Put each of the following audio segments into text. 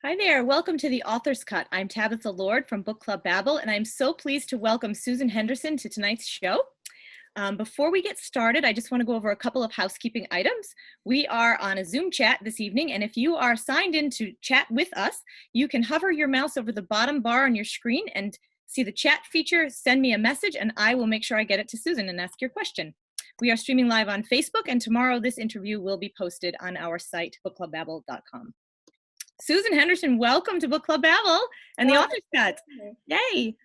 Hi there. Welcome to the Author's Cut. I'm Tabitha Lord from Book Club Babble, and I'm so pleased to welcome Susan Henderson to tonight's show. Before we get started, I just want to go over a couple of housekeeping items. We are on a Zoom chat this evening, and if you are signed in to chat with us, you can hover your mouse over the bottom bar on your screen and see the chat feature, send me a message, and I will make sure I get it to Susan and ask your question. We are streaming live on Facebook, and tomorrow this interview will be posted on our site, bookclubbabble.com. Susan Henderson, welcome to Book Club Babble and the Author's Cut. Yay!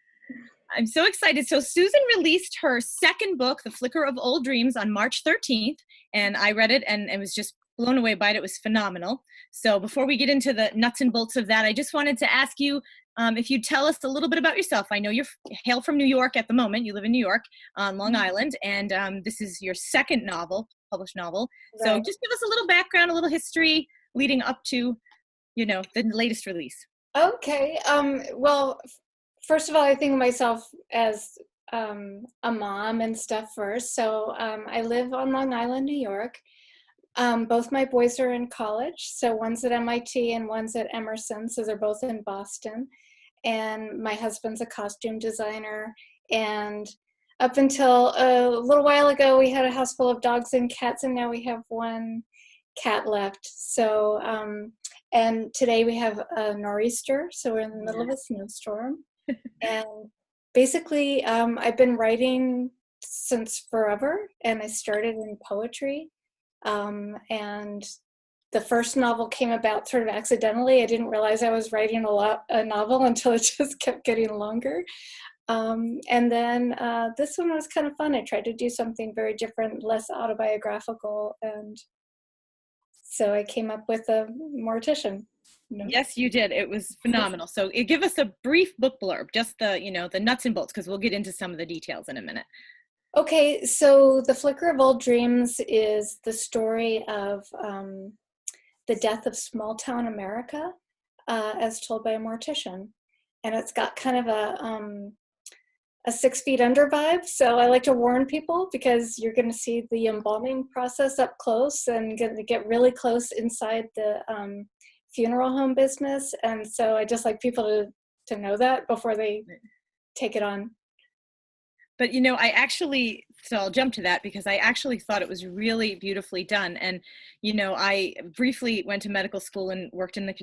I'm so excited. So Susan released her second book, The Flicker of Old Dreams, on March 13th, and I read it and was just blown away by it. It was phenomenal. So before we get into the nuts and bolts of that, I just wanted to ask you if you'd tell us a little bit about yourself. I know you hail from New York at the moment. You live in New York on Long Island, and this is your second novel, published novel. Right. So just give us a little background, a little history leading up to the latest release. Okay. Well, first of all, I think of myself as a mom and stuff first. So I live on Long Island, New York. Both my boys are in college. So one's at MIT and one's at Emerson. So they're both in Boston. And my husband's a costume designer. And up until a little while ago, we had a house full of dogs and cats, and now we have one cat left. So, and today we have a nor'easter, so we're in the middle of a snowstorm. And basically, I've been writing since forever, and I started in poetry. And the first novel came about sort of accidentally. I didn't realize I was writing a novel until it just kept getting longer. And then this one was kind of fun. I tried to do something very different, less autobiographical, and so I came up with a mortician. Yes, you did. It was phenomenal. So give us a brief book blurb, just the nuts and bolts, because we'll get into some of the details in a minute. Okay, so The Flicker of Old Dreams is the story of the death of small town America as told by a mortician. And it's got kind of a 6 feet under vibe. So I like to warn people because you're going to see the embalming process up close and going to get really close inside the funeral home business. And so I just like people to know that before they take it on. But, so I'll jump to that because I actually thought it was really beautifully done. And, I briefly went to medical school and worked in the,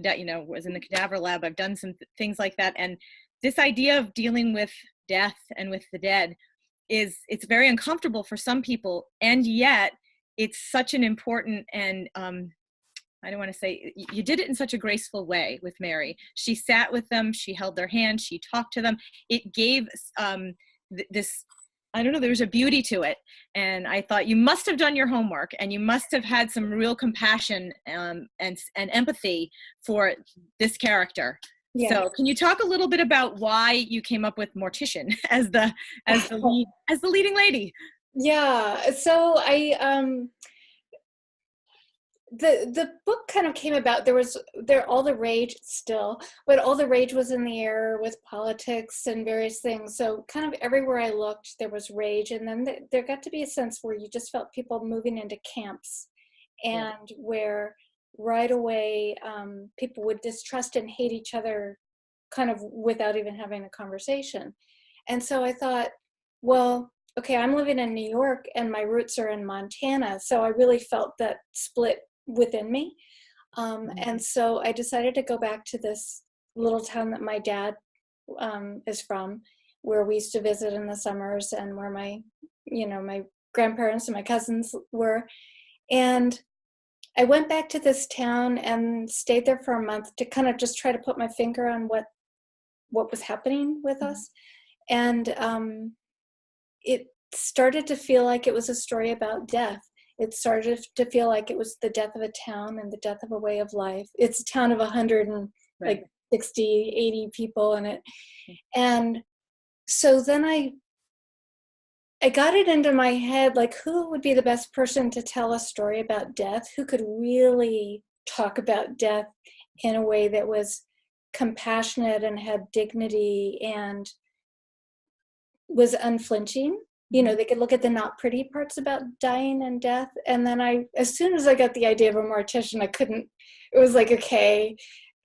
was in the cadaver lab. I've done some things like that. And this idea of dealing with death and with the dead it's very uncomfortable for some people, and yet it's such an important and I don't want to say, you did it in such a graceful way with Mary. She sat with them, she held their hand, she talked to them. It gave this, I don't know, there was a beauty to it. And I thought you must have done your homework, and you must have had some real compassion and empathy for this character. Yeah. So can you talk a little bit about why you came up with mortician as the leading lady? Yeah. So the book kind of came about, all the rage still, but all the rage was in the air with politics and various things. So kind of everywhere I looked, there was rage. And then there got to be a sense where you just felt people moving into camps, and where right away people would distrust and hate each other kind of without even having a conversation. And so I thought, well, okay, I'm living in New York and my roots are in Montana. So I really felt that split within me. And so I decided to go back to this little town that my dad is from, where we used to visit in the summers, and where my grandparents and my cousins were. And I went back to this town and stayed there for a month to kind of just try to put my finger on what was happening with us. And it started to feel like it was a story about death. It started to feel like it was the death of a town and the death of a way of life. It's a town of 160, 80 people in it. And so then I got it into my head, like, who would be the best person to tell a story about death? Who could really talk about death in a way that was compassionate and had dignity and was unflinching? They could look at the not pretty parts about dying and death. And then as soon as I got the idea of a mortician, it was like, okay,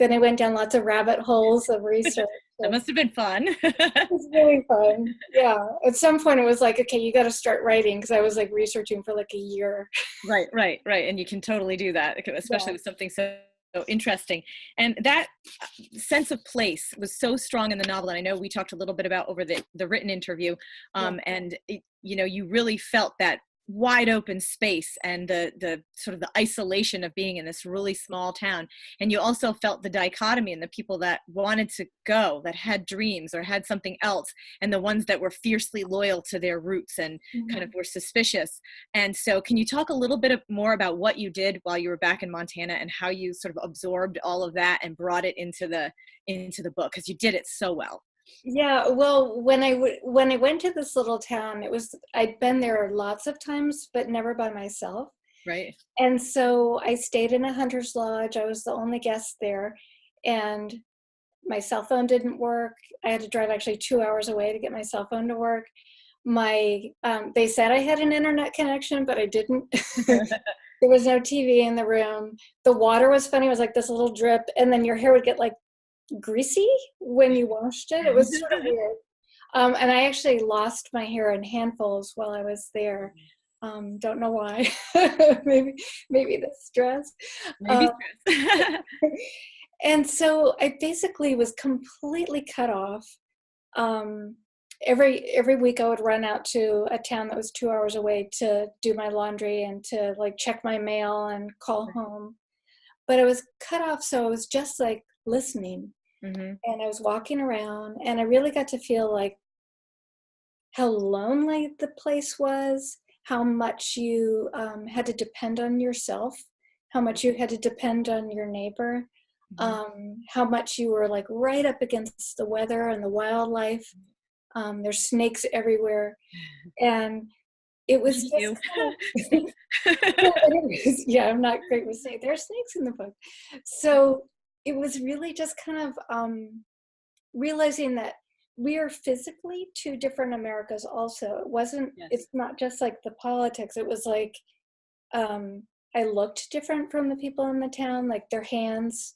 then I went down lots of rabbit holes of research. That must have been fun. It was really fun. Yeah. At some point it was like, okay, you got to start writing, because I was like researching for like a year. Right. And you can totally do that, especially with something so interesting. And that sense of place was so strong in the novel. And I know we talked a little bit about over the written interview. And you really felt that wide open space and the sort of the isolation of being in this really small town. And you also felt the dichotomy in the people that wanted to go, that had dreams or had something else, and the ones that were fiercely loyal to their roots and kind of were suspicious. And so can you talk a little bit more about what you did while you were back in Montana and how you sort of absorbed all of that and brought it into the book, because you did it so well? Yeah, well, when I went to this little town, I'd been there lots of times, but never by myself. Right. And so I stayed in a hunter's lodge. I was the only guest there, and my cell phone didn't work. I had to drive actually 2 hours away to get my cell phone to work. They said I had an internet connection, but I didn't. There was no TV in the room. The water was funny. It was like this little drip, and then your hair would get like greasy when you washed it. It was sort of weird. And I actually lost my hair in handfuls while I was there. Don't know why. maybe the stress. Maybe stress. And so I basically was completely cut off. Every week I would run out to a town that was 2 hours away to do my laundry and to like check my mail and call home. But I was cut off, so I was just like listening. And I was walking around, and I really got to feel like how lonely the place was, how much you had to depend on yourself, how much you had to depend on your neighbor, how much you were like right up against the weather and the wildlife. There's snakes everywhere. And it was just yeah, I'm not great with snakes. There are snakes in the book. So it was really just kind of realizing that we are physically two different Americas also. It's not just like the politics. It was like I looked different from the people in the town, like their hands.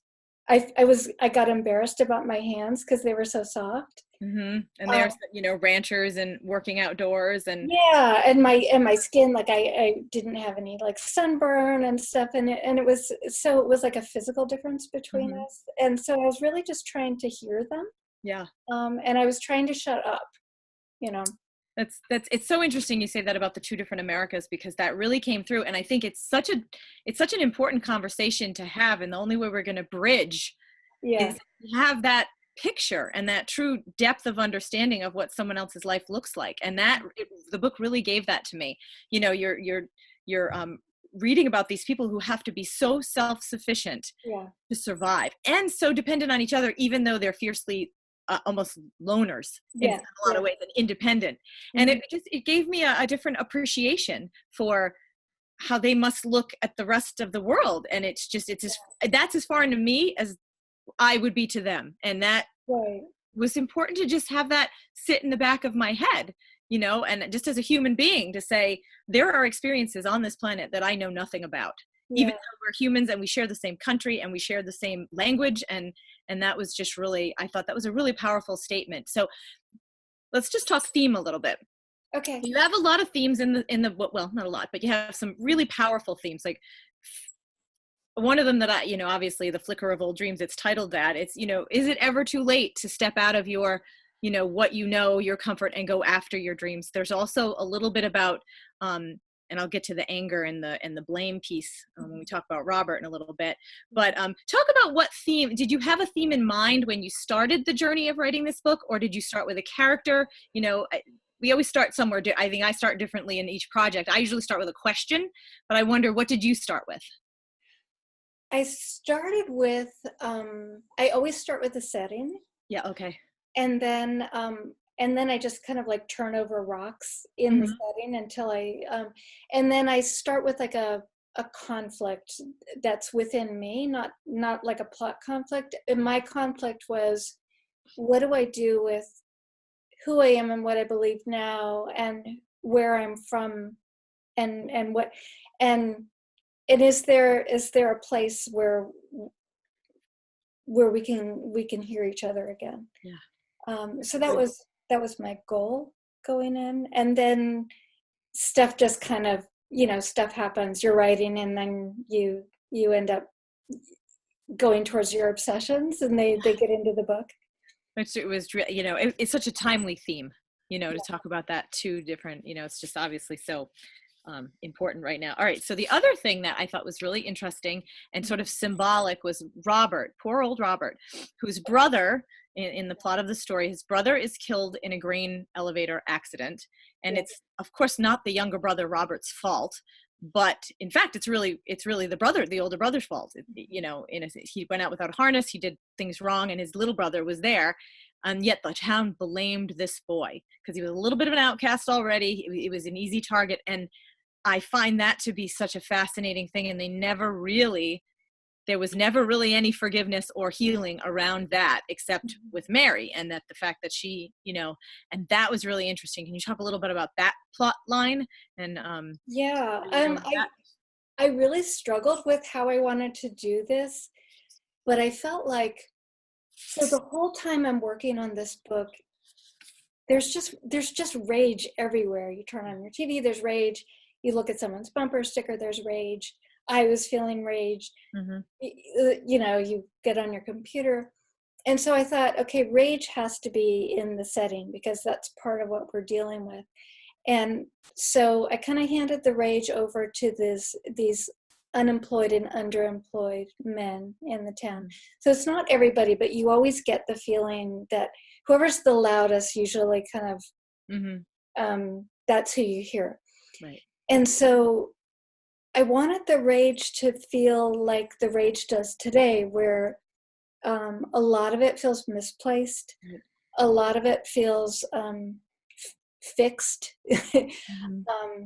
I got embarrassed about my hands because they were so soft. And there's ranchers and working outdoors and and my skin, like I didn't have any like sunburn and stuff in it, and it was like a physical difference between us, and so I was really just trying to hear them, and I was trying to shut up. It's so interesting you say that about the two different Americas, because that really came through, and I think it's such an important conversation to have, and the only way we're going to bridge is to have that picture and that true depth of understanding of what someone else's life looks like. And the book really gave that to me. You're reading about these people who have to be so self-sufficient to survive and so dependent on each other, even though they're fiercely almost loners in a lot of ways and independent. And it gave me a different appreciation for how they must look at the rest of the world. And that's as foreign to me as I would be to them. And that was important to just have that sit in the back of my head, and just as a human being to say, there are experiences on this planet that I know nothing about, even though we're humans and we share the same country and we share the same language. And that was just really, I thought that was a really powerful statement. So let's just talk theme a little bit. Okay. You have a lot of themes in the book. Well, not a lot, but you have some really powerful themes. Like one of them that obviously The Flicker of Old Dreams, it's titled that. It's, is it ever too late to step out of your, your comfort and go after your dreams? There's also a little bit about, and I'll get to the anger and the blame piece when we talk about Robert in a little bit. But talk about what theme, did you have a theme in mind when you started the journey of writing this book, or did you start with a character? We always start somewhere. I think I start differently in each project. I usually start with a question, but I wonder, what did you start with? I started with, I always start with the setting. Yeah, okay. And then I just kind of like turn over rocks in the setting until and then I start with like a conflict that's within me, not like a plot conflict. And my conflict was, what do I do with who I am and what I believe now and where I'm from and is there a place where where we can hear each other again. So that was my goal going in, and then stuff just kind of, stuff happens. You're writing, and then you end up going towards your obsessions, and they get into the book. It was, it's such a timely theme, to talk about that two different, it's just obviously so important right now. All right. So the other thing that I thought was really interesting and sort of symbolic was Robert, poor old Robert, whose brother in the plot of the story, his brother is killed in a grain elevator accident. And it's, of course, not the younger brother Robert's fault, but in fact, it's really the older brother's fault. He went out without a harness, he did things wrong, and his little brother was there. And yet the town blamed this boy because he was a little bit of an outcast already. It was an easy target. And I find that to be such a fascinating thing. And there was never really any forgiveness or healing around that, except with Mary, and that the fact that she, and that was really interesting. Can you talk a little bit about that plot line? And I really struggled with how I wanted to do this, but I felt like, so the whole time I'm working on this book, there's just rage everywhere. You turn on your TV, there's rage. You look at someone's bumper sticker, there's rage. I was feeling rage. Mm-hmm. You get on your computer. And so I thought, okay, rage has to be in the setting because that's part of what we're dealing with. And so I kind of handed the rage over to these unemployed and underemployed men in the town. So it's not everybody, but you always get the feeling that whoever's the loudest usually kind of, mm-hmm. That's who you hear. Right. And so I wanted the rage to feel like the rage does today, where a lot of it feels misplaced. Right. A lot of it feels fixed. Mm-hmm.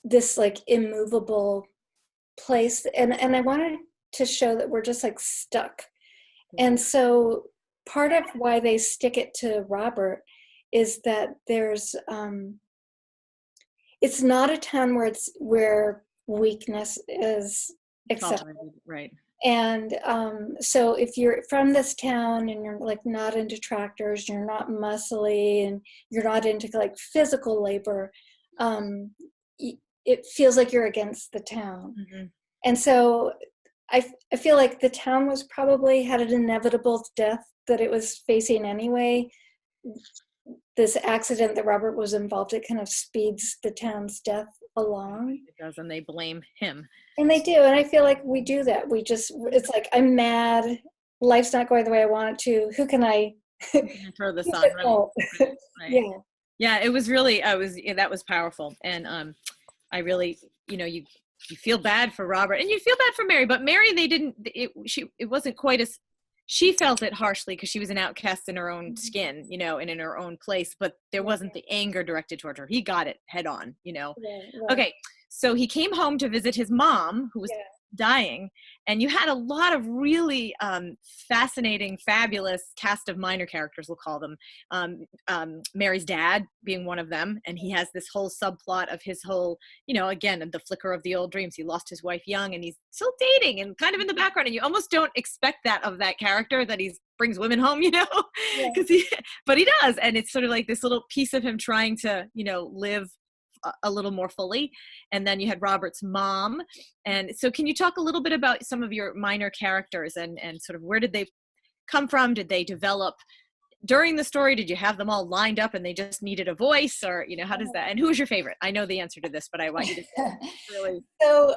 This like immovable place. And I wanted to show that we're just like stuck. And so part of why they stick it to Robert is that there's it's not a town where weakness is acceptable. Right. And so if you're from this town and you're like not into tractors, you're not muscly, and you're not into like physical labor, it feels like you're against the town. Mm-hmm. And so I feel like the town was probably had an inevitable death that it was facing anyway. This accident that Robert was involved, it kind of speeds the town's death along. It does, and they blame him. And they do, and I feel like we do that. It's like, I'm mad, life's not going the way I want it to. Who can I throw this on? Right. Yeah, it was really, that was powerful. And I really, you feel bad for Robert, and you feel bad for Mary, but Mary, it wasn't quite as, she felt it harshly because she was an outcast in her own skin, and in her own place, but there wasn't the anger directed toward her. He got it head on, Right. Okay. So he came home to visit his mom, who was dying, and you had a lot of really fascinating, fabulous cast of minor characters, we'll call them. Mary's dad being one of them, and he has this whole subplot of his whole, again, the flicker of the old dreams. He lost his wife young, and he's still dating and kind of in the background, and you almost don't expect that of that character, that he brings women home, but he does, and it's sort of like this little piece of him trying to, live a little more fully. And then you had Robert's mom. And so can you talk a little bit about some of your minor characters and sort of where did they come from? Did they develop during the story? Did you have them all lined up and they just needed a voice, or, how does that, and who was your favorite? I know the answer to this, but I want you to really. So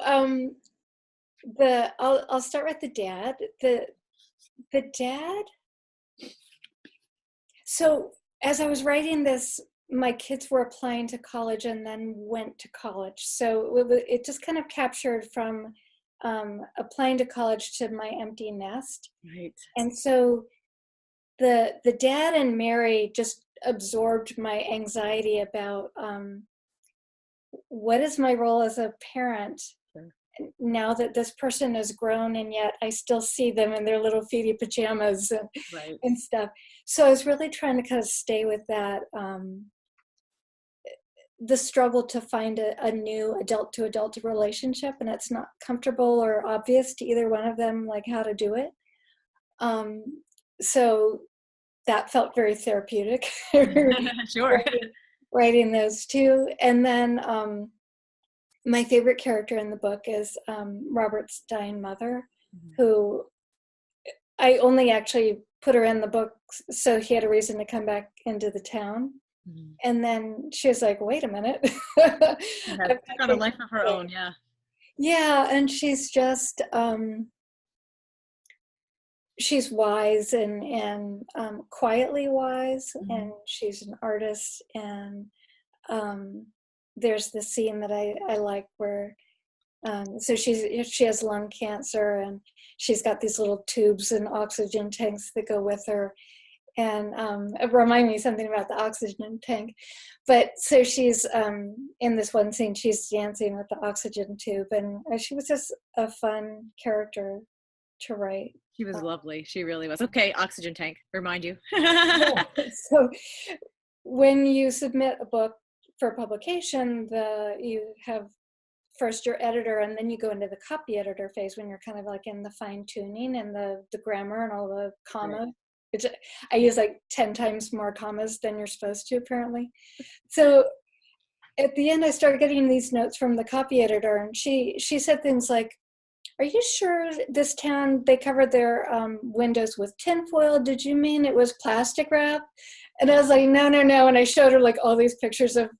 I'll start with the dad. The dad. So as I was writing this, my kids were applying to college and then went to college. So it just kind of captured from applying to college to my empty nest. Right. And so the dad and Mary just absorbed my anxiety about what is my role as a parent now that this person is grown, and yet I still see them in their little feety pajamas and stuff. So I was really trying to kind of stay with that, the struggle to find a new adult to adult relationship, and it's not comfortable or obvious to either one of them, like how to do it. So that felt very therapeutic. Sure. Writing those two. And then my favorite character in the book is Robert's dying mother, who I only actually put her in the book so he had a reason to come back into the town. And then she was like, wait a minute. Took on a life of her own, yeah. Yeah, and she's just, she's wise and quietly wise, and she's an artist. And there's the scene that I like where, so she has lung cancer, and she's got these little tubes and oxygen tanks that go with her. And it reminded me something about the oxygen tank. But so she's in this one scene, she's dancing with the oxygen tube, and she was just a fun character to write. She was lovely. She really was. Okay, oxygen tank, remind you. Yeah. So when you submit a book for publication, you have first your editor, and then you go into the copy editor phase when you're kind of like in the fine tuning and the grammar and all the comma. Right. Which I use like 10 times more commas than you're supposed to, apparently. So at the end, I started getting these notes from the copy editor, and she said things like, are you sure this town, they covered their windows with tinfoil? Did you mean it was plastic wrap? And I was like, no. And I showed her like all these pictures of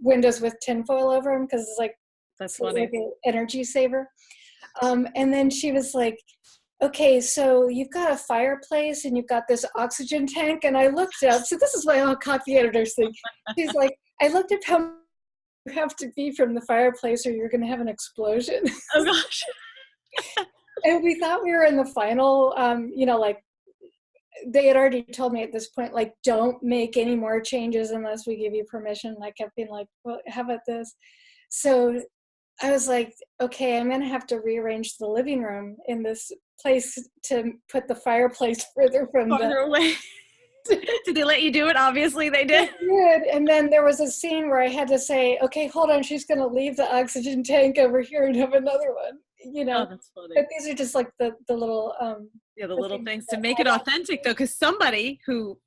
windows with tinfoil over them, because it's like, that's funny. Like an energy saver. And then she was like, okay, so you've got a fireplace and you've got this oxygen tank. And I looked up, so this is why all copy editors think. She's like, I looked up how you have to be from the fireplace or you're going to have an explosion. Oh gosh. And we thought we were in the final, like they had already told me at this point, like, don't make any more changes unless we give you permission. And I kept being like, well, how about this? So I was like, okay, I'm going to have to rearrange the living room in this place to put the fireplace further away. Did they let you do it? Obviously they did. They did. And then there was a scene where I had to say, okay, hold on, she's going to leave the oxygen tank over here and have another one. Oh, that's funny. But these are just like the little the little things to make it authentic, though, because somebody who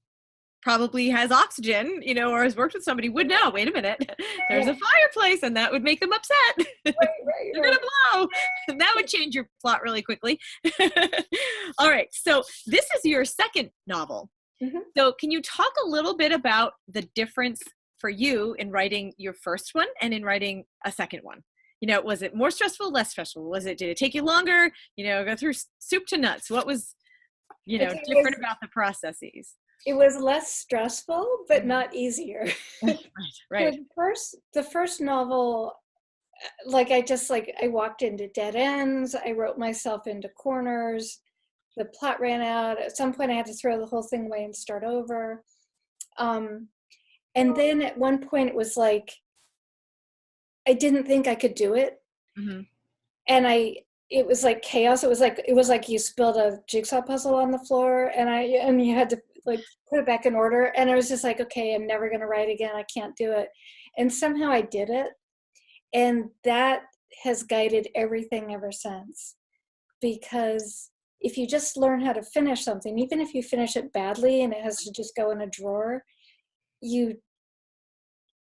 probably has oxygen, or has worked with somebody would know, wait a minute, there's a fireplace, and that would make them upset. Right. They're gonna blow. And that would change your plot really quickly. All right, so this is your second novel. So can you talk a little bit about the difference for you in writing your first one and in writing a second one? Was it more stressful, less stressful? Did it take you longer? Go through soup to nuts. What was, different about the processes? It was less stressful, but not easier. Right. The first novel, I walked into dead ends. I wrote myself into corners. The plot ran out. At some point I had to throw the whole thing away and start over. And then at one point it was like, I didn't think I could do it. And it was like chaos. It was like you spilled a jigsaw puzzle on the floor and you had to like put it back in order. And I was just like, okay, I'm never going to write again. I can't do it. And somehow I did it. And that has guided everything ever since. Because if you just learn how to finish something, even if you finish it badly and it has to just go in a drawer, you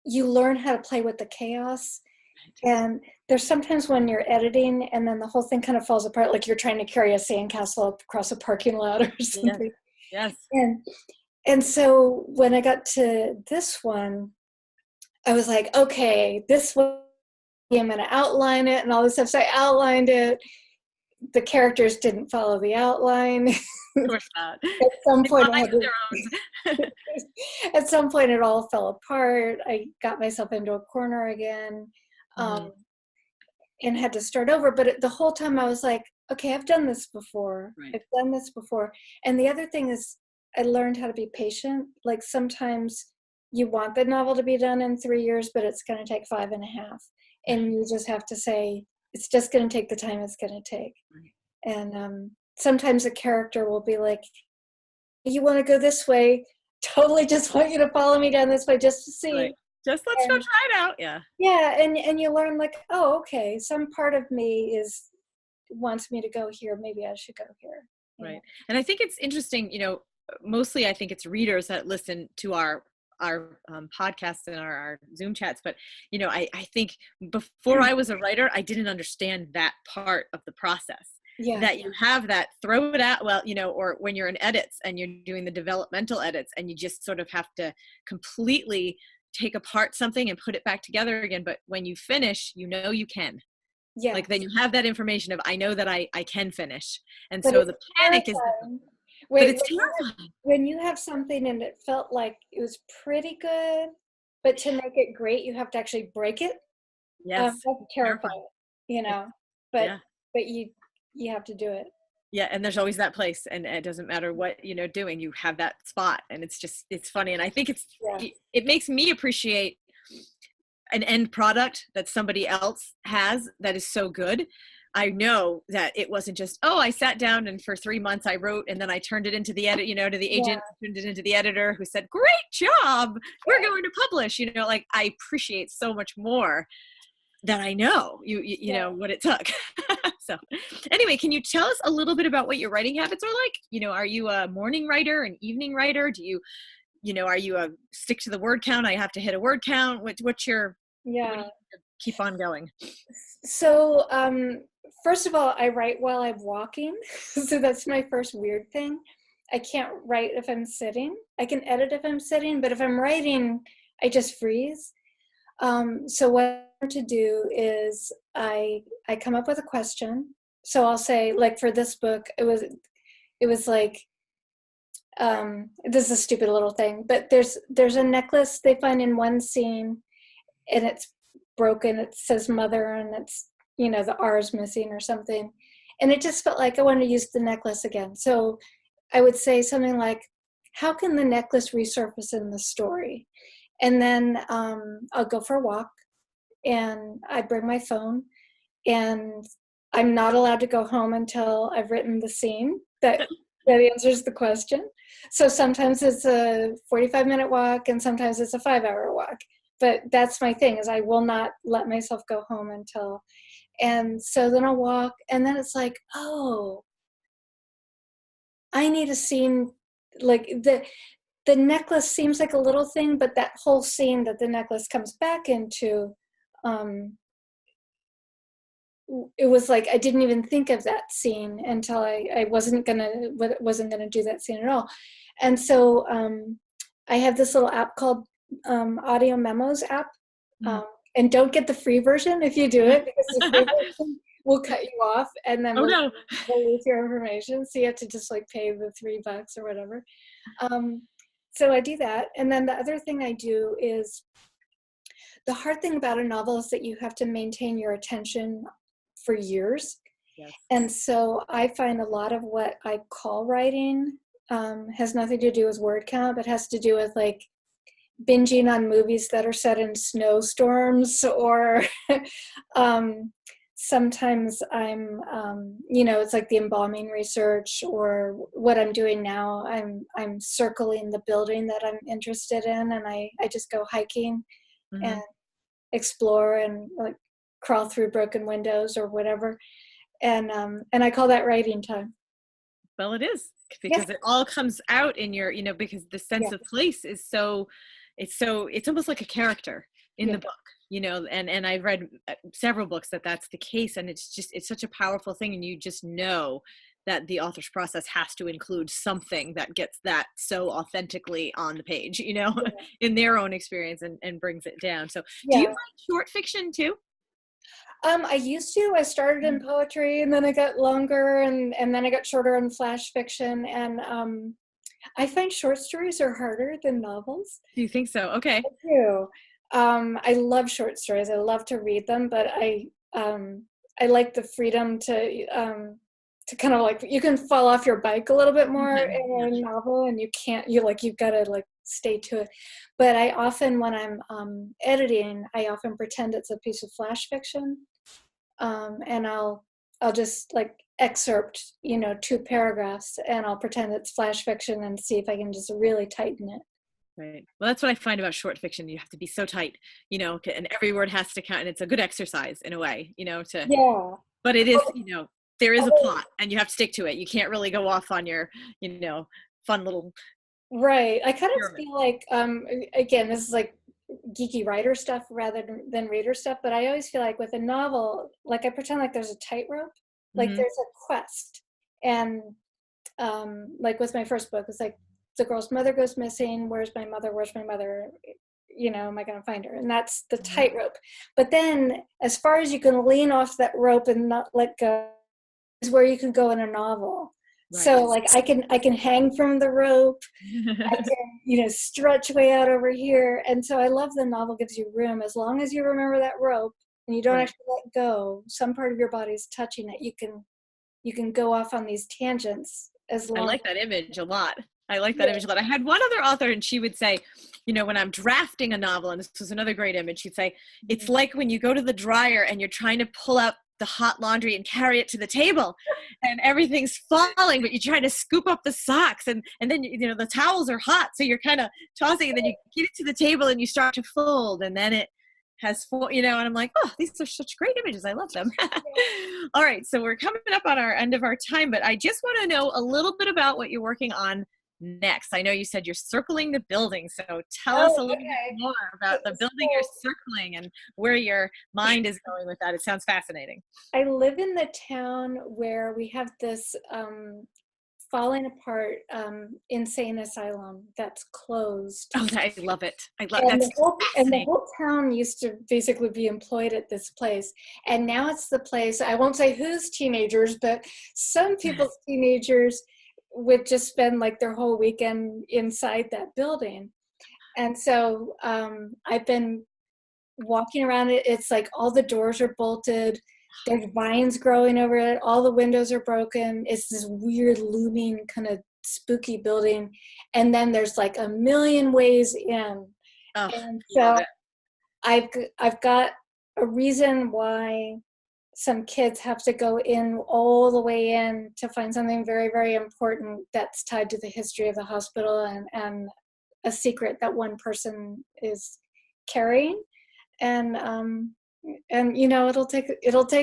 learn how to play with the chaos. And there's sometimes when you're editing and then the whole thing kind of falls apart, like you're trying to carry a sandcastle across a parking lot or something. Yes. And so when I got to this one, I was like, okay, this one, I'm going to outline it and all this stuff. So I outlined it. The characters didn't follow the outline. Of course not. At some point, at some point, it all fell apart. I got myself into a corner again, and had to start over. But the whole time, I was like, "Okay, I've done this before. Right. I've done this before." And the other thing is, I learned how to be patient. Like sometimes you want the novel to be done in 3 years, but it's going to take 5.5, and you just have to say, it's just going to take the time it's going to take. Right. And sometimes a character will be like, you want to go this way, totally just want you to follow me down this way just to see. Right. Just let's go try it out. Yeah, and you learn like, oh, okay, some part of me wants me to go here, maybe I should go here. Right. And I think it's interesting, mostly I think it's readers that listen to our podcasts and our Zoom chats. But, I think before I was a writer, I didn't understand that part of the process. Yeah. That you have that, throw it out, well, or when you're in edits and you're doing the developmental edits and you just sort of have to completely take apart something and put it back together again. But when you finish, you can. Yeah. Like then you have that information of, I know that I can finish. And But so it's the panic is, but it's terrifying. When you have something and it felt like it was pretty good, but to make it great, you have to actually break it. Yes. That's terrifying, but Yeah. but you have to do it. Yeah. And there's always that place, and it doesn't matter what, doing, you have that spot, and it's funny. And I think it makes me appreciate an end product that somebody else has that is so good. I know that it wasn't just, I sat down and for 3 months I wrote, and then I turned it into the edit, to the agent, turned it into the editor who said, great job, we're going to publish, like I appreciate so much more that I know you know what it took. So anyway, can you tell us a little bit about what your writing habits are like? Are you a morning writer, an evening writer? Do you, are you a stick to the word count? I have to hit a word count. What's your, what do you keep on going? So, first of all, I write while I'm walking. So that's my first weird thing. I can't write if I'm sitting. I can edit if I'm sitting, but if I'm writing, I just freeze. So what I want to do is I come up with a question. So I'll say, like for this book, it was like, this is a stupid little thing, but there's a necklace they find in one scene, and it's broken. It says mother, and it's, the R is missing or something. And it just felt like I wanted to use the necklace again. So I would say something like, how can the necklace resurface in the story? And then I'll go for a walk, and I bring my phone, and I'm not allowed to go home until I've written the scene that answers the question. So sometimes it's a 45-minute walk, and sometimes it's a 5-hour walk. But that's my thing, is I will not let myself go home until, and so then I'll walk, and then it's like, I need a scene, like the necklace seems like a little thing, but that whole scene that the necklace comes back into, it was like I didn't even think of that scene until I wasn't gonna do that scene at all. And so I have this little app called Audio Memos app, and don't get the free version if you do it, because the free version will cut you off, and then we'll lose your information. So you have to just like pay the $3 or whatever. So I do that. And then the other thing I do is, the hard thing about a novel is that you have to maintain your attention for years. Yes. And so I find a lot of what I call writing has nothing to do with word count, but has to do with like binging on movies that are set in snowstorms, or sometimes I'm, it's like the embalming research, or what I'm doing now, I'm circling the building that I'm interested in, and I just go hiking and explore and like crawl through broken windows or whatever. And I call that writing time. Well, it is, because it all comes out in your, because the sense of place is it's almost like a character in the book. And I've read several books that's the case, and it's such a powerful thing, and you just know that the author's process has to include something that gets that so authentically on the page, in their own experience, and brings it down. So do you write short fiction too? I used to. I started in poetry, and then I got longer, and then I got shorter in flash fiction, and I find short stories are harder than novels. Do you think so? Okay. I do. I love short stories. I love to read them, but I like the freedom to kind of like, you can fall off your bike a little bit more in a novel, and you've got to like stay to it. But I often, when I'm editing, I often pretend it's a piece of flash fiction, and I'll just like excerpt 2 paragraphs, and I'll pretend it's flash fiction and see if I can just really tighten it. Right. Well, that's what I find about short fiction. You have to be so tight, and every word has to count, and it's a good exercise in a way, but it is, there is a plot and you have to stick to it. You can't really go off on your, fun little Right. I kind of pyramid. feel like, again, this is like geeky writer stuff rather than reader stuff, but I always feel like with a novel, like I pretend like there's a tightrope, like Hmm. there's a quest. And like with my first book, it's like the girl's mother goes missing. Where's my mother? Where's my mother? Am I going to find her? And that's the tightrope. But then as far as you can lean off that rope and not let go is where you can go in a novel. Right. So like I can hang from the rope. I can, stretch way out over here. And so I love the novel gives you room. As long as you remember that rope and you don't Right. actually let go, some part of your body is touching it. You can go off on these tangents as I long. like that image a lot. I like that Yeah. image a lot. I had one other author and she would say, when I'm drafting a novel, and this was another great image, she'd say, it's like when you go to the dryer and you're trying to pull out the hot laundry and carry it to the table and everything's falling, but you're trying to scoop up the socks and then, the towels are hot. So you're kind of tossing and then you get it to the table and you start to fold and then it has and I'm like, oh, these are such great images. I love them. All right. So we're coming up on our end of our time, but I just want to know a little bit about what you're working on next. I know you said you're circling the building. So tell us a Oh, little bit okay. more about the building you're So circling and where your mind is going with that. It sounds fascinating. I live in the town where we have this falling apart insane asylum that's closed. Oh, I love it. I love And that's the fascinating. whole town used to basically be employed at this place. And now it's the place, I won't say whose teenagers, but some people's teenagers would just spend like their whole weekend inside that building. And so I've been walking around it. It's like all the doors are bolted. There's vines growing over it. All the windows are broken. It's this weird looming kind of spooky building. And then there's like a million ways in. Oh, And love so it. I've got a reason why some kids have to go in all the way in to find something very, very important that's tied to the history of the hospital and a secret that one person is carrying. And it'll take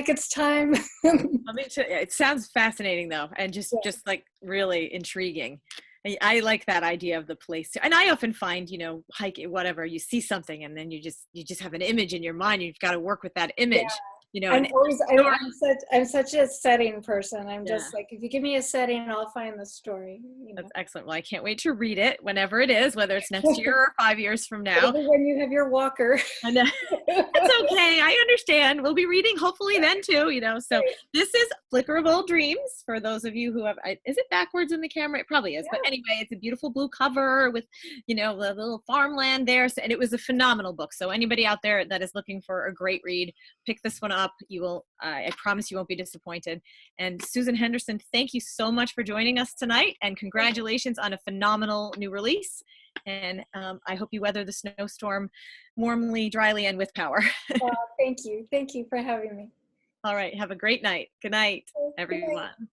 its time. It sounds fascinating though, and just like really intriguing. I like that idea of the place too. And I often find, hiking, whatever, you see something and then you just have an image in your mind. You've got to work with that Yeah. image, I'm and always story. I'm such a setting person. I'm Yeah. just like, if you give me a setting, I'll find the story. That's excellent. Well, I can't wait to read it whenever it is, whether it's next year or 5 years from now. Maybe when you have your walker. And that's okay. I understand. We'll be reading hopefully then too, So this is Flicker of Old Dreams for those of you who have, is it backwards in the camera? It probably is. But anyway, it's a beautiful blue cover with, the little farmland there. So, and it was a phenomenal book. So anybody out there that is looking for a great read, pick this one up. You will, I promise you won't be disappointed. And Susan Henderson, thank you so much for joining us tonight and congratulations on a phenomenal new release. And I hope you weather the snowstorm warmly, dryly, and with power. Thank you. Thank you for having me. All right. Have a great night. Good night, Good night. everyone.